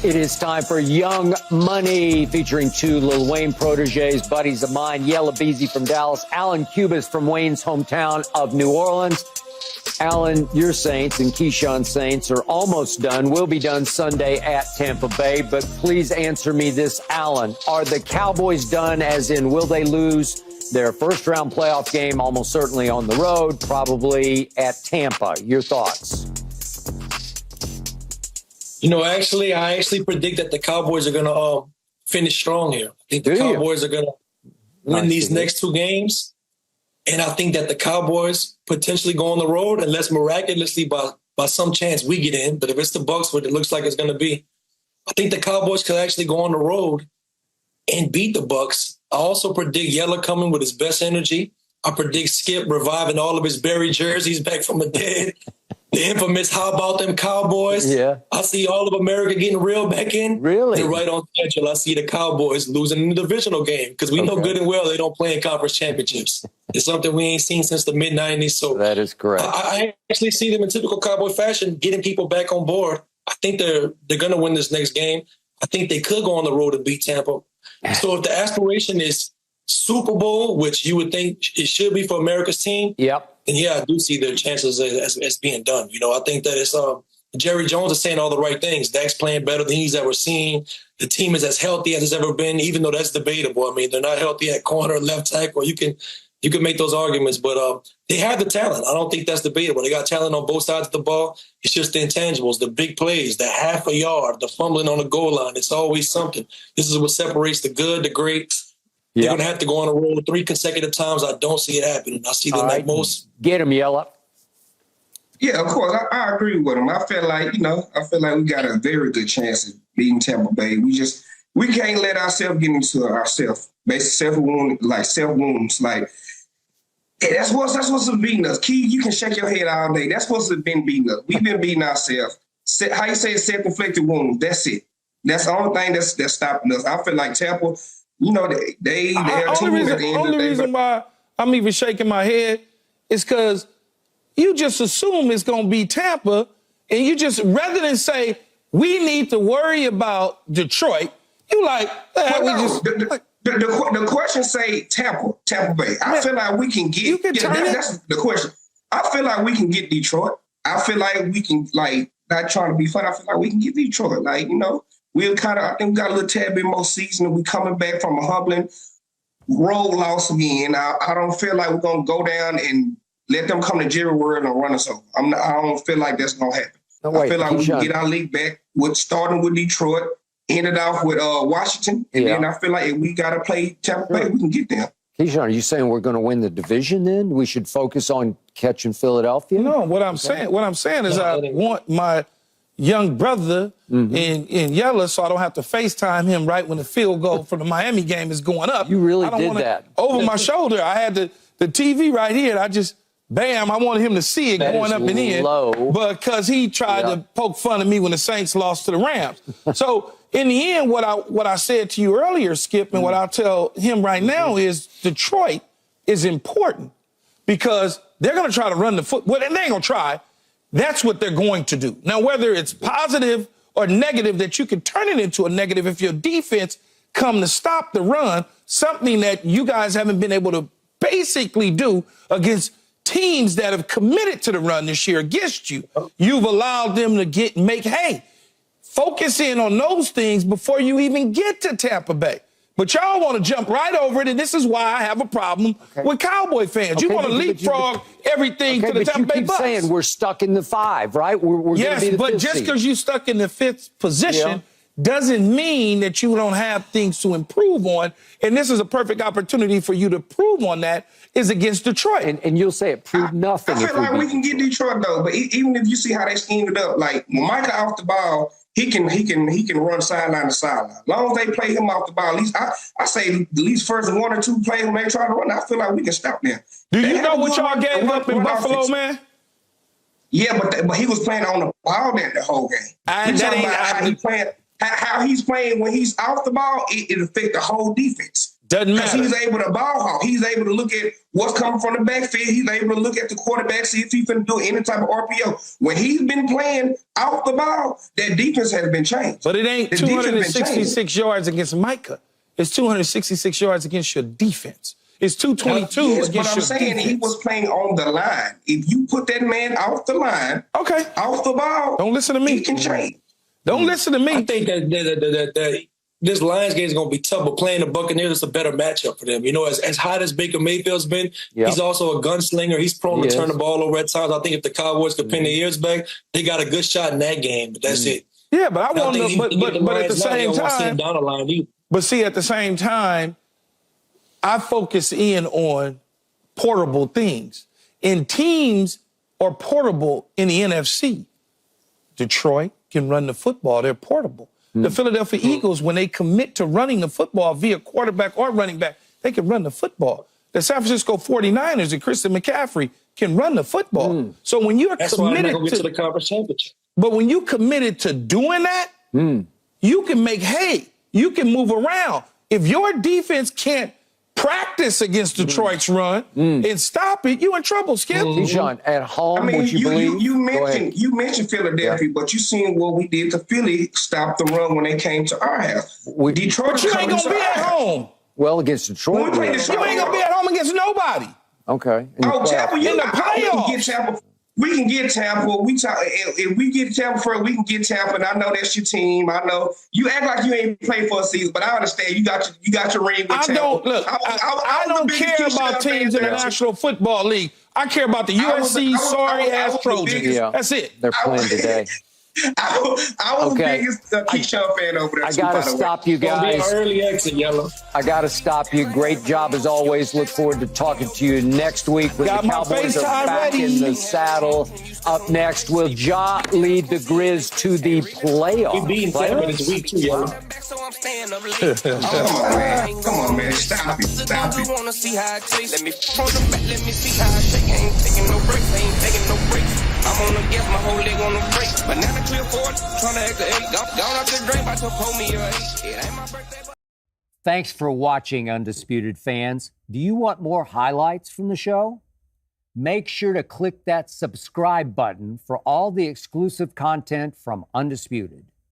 It is time for Young Money, featuring two Lil Wayne proteges, buddies of mine, Yella, Beezy from Dallas, Allan, Cubas from Wayne's hometown of New Orleans. Allan, your Saints and Keyshawn Saints are almost done. Will be done Sunday at Tampa Bay. But please answer me this, Allan. Are the Cowboys done, as in will they lose their first-round playoff game, almost certainly on the road, probably at Tampa? Your thoughts? You know, I actually predict that the Cowboys are going to finish strong here. I think the Cowboys are going to win these next two games. And I think that the Cowboys potentially go on the road unless miraculously by some chance we get in. But if it's the Bucs, what it looks like it's going to be, I think the Cowboys could actually go on the road and beat the Bucs. I also predict Yella coming with his best energy. I predict Skip reviving all of his buried jerseys back from the dead. The infamous "How about them Cowboys?" Yeah. I see all of America getting reeled back in. Really? And right on schedule, I see the Cowboys losing in the divisional game because we know good and well they don't play in conference championships. It's something we ain't seen since the mid-'90s. So that is correct. I actually see them in typical Cowboy fashion, getting people back on board. I think they're going to win this next game. I think they could go on the road and beat Tampa. So if the aspiration is Super Bowl, which you would think it should be for America's team, and yeah, I do see their chances as being done. You know, I think that it's Jerry Jones is saying all the right things. Dak's playing better than he's ever seen. The team is as healthy as it's ever been, even though that's debatable. I mean, they're not healthy at corner, left tackle. You can make those arguments, but they have the talent. I don't think that's debatable. They got talent on both sides of the ball. It's just the intangibles, the big plays, the half a yard, the fumbling on the goal line. It's always something. This is what separates the good, the great. They're going to have to go on a roll 3 consecutive times. I don't see it happening. I see them at most. Get him, Yella. Yeah, of course. I agree with him. I feel like we got a very good chance of beating Tampa Bay. We can't let ourselves get into ourselves, basically self-wounds. Like, hey, that's what's beating us. Key, you can shake your head all day. That's what's been beating us. We've been beating ourselves. How you say self-inflicted wounds? That's it. That's the only thing that's stopping us. I feel like Tampa, you know, they are too at the end of the day. The only reason why I'm even shaking my head is because you just assume it's going to be Tampa, and you just, rather than say, we need to worry about Detroit, you like, the question say Tampa Bay. I feel like we can get, that's the question. I feel like we can get Detroit. I feel like we can, like, not trying to be funny, I feel like we can get Detroit. Like, you know, I think we got a little tad bit more season, and we coming back from a humbling road loss again. I don't feel like we're going to go down and let them come to Jerry World and run us over. I don't feel like that's going to happen. I feel like we can get our league back, starting with Detroit, ended off with Washington, and then I feel like if we got to play Tampa Bay, we can get there. Keyshawn, are you saying we're going to win the division then? We should focus on catching Philadelphia? No, what I'm saying is I want my young brother in Yella, so I don't have to FaceTime him right when the field goal for the Miami game is going up. You really did that. Over my shoulder, I had the TV right here, and I just, bam, I wanted him to see it going up and in. Because he tried to poke fun of me when the Saints lost to the Rams. So in the end, what I said to you earlier, Skip, and what I'll tell him right now is Detroit is important because they're going to try to run the foot. Well, they ain't going to try. That's what they're going to do. Now, whether it's positive or negative, that you can turn it into a negative if your defense come to stop the run, something that you guys haven't been able to basically do against teams that have committed to the run this year against you. You've allowed them to focus in on those things before you even get to Tampa Bay. But y'all want to jump right over it, and this is why I have a problem with Cowboy fans. You want to leapfrog everything to the Tampa Bay Bucs. You keep saying we're stuck in the 5, right? We're yes, be the but 5th just seed. because you're stuck in the 5th position doesn't mean that you don't have things to improve on. And this is a perfect opportunity for you to prove on that is against Detroit. And you'll say it proved nothing. I feel like we can get Detroit, though. But even if you see how they schemed it up, like when Micah off the ball, he can run sideline to sideline. As long as they play him off the ball, at least I say at least first 1 or 2 plays when they try to run, I feel like we can stop them. Do you know what y'all gave up in Buffalo, man? Yeah, but he was playing on the ball the whole game. How he's playing when he's off the ball, it affects the whole defense. Doesn't Because matter. he's able to ball hawk. He's able to look at what's coming from the backfield. He's able to look at the quarterback, see if he can do any type of RPO. When he's been playing off the ball, that defense has been changed. But it ain't 266 yards against Micah. It's 266 yards against your defense. It's 222 yes, against but I'm your saying defense. he was playing on the line. If you put that man off the line, okay, off the ball, don't listen to me. He can change. Don't listen to me. I think that this Lions game is going to be tough, but playing the Buccaneers is a better matchup for them. You know, as hot as Baker Mayfield's been, he's also a gunslinger. He's prone to turn the ball over at times. I think if the Cowboys could pin their ears back, they got a good shot in that game, but that's it. Yeah, but I want to, but at the same time, down the line either. But see, at the same time, I focus in on portable things. And teams are portable in the NFC. Detroit can run the football. They're portable. The Philadelphia Eagles, when they commit to running the football via quarterback or running back, they can run the football. The San Francisco 49ers and Christian McCaffrey can run the football. So when you're committed to the conference championship. But when you committed to doing that, you can make hay. You can move around. If your defense can't practice against Detroit's run and stop it, you in trouble, Skip. Keyshawn, at home, would you believe? You mentioned Philadelphia, but you seen what we did to Philly stop the run when they came to our house. Detroit, but you ain't gonna be at home. Well, against Detroit, you ain't gonna be at home against nobody. Okay. Tampa, in the playoffs. We can get Tampa. If we get Tampa first, we can get Tampa. And I know that's your team. I know you act like you ain't played for a season, but I understand you got your ring with Tampa. I don't care about teams in the National Football League. I care about the USC sorry-ass Trojans. That's it. They're playing today. I was the biggest Keyshawn fan over there. I got to stop you guys. Early exit, Yella. I got to stop you. Great job as always. Look forward to talking to you next week when the Cowboys are back in the saddle. Up next, will Ja lead the Grizz to the playoffs? We beat Tampa this week too, Yella. Come on, man. Stop it. Stop it. Wanna see how it tastes. Let me front the back, let me see how I shake. I ain't taking no breaks, I ain't taking no breaks. I'm on the gas, my whole leg on the brake. But now the clear forward, trying to act the eight. Gone off the drain, about to pull me a eight. It ain't my birthday. Thanks for watching, Undisputed fans. Do you want more highlights from the show? Make sure to click that subscribe button for all the exclusive content from Undisputed.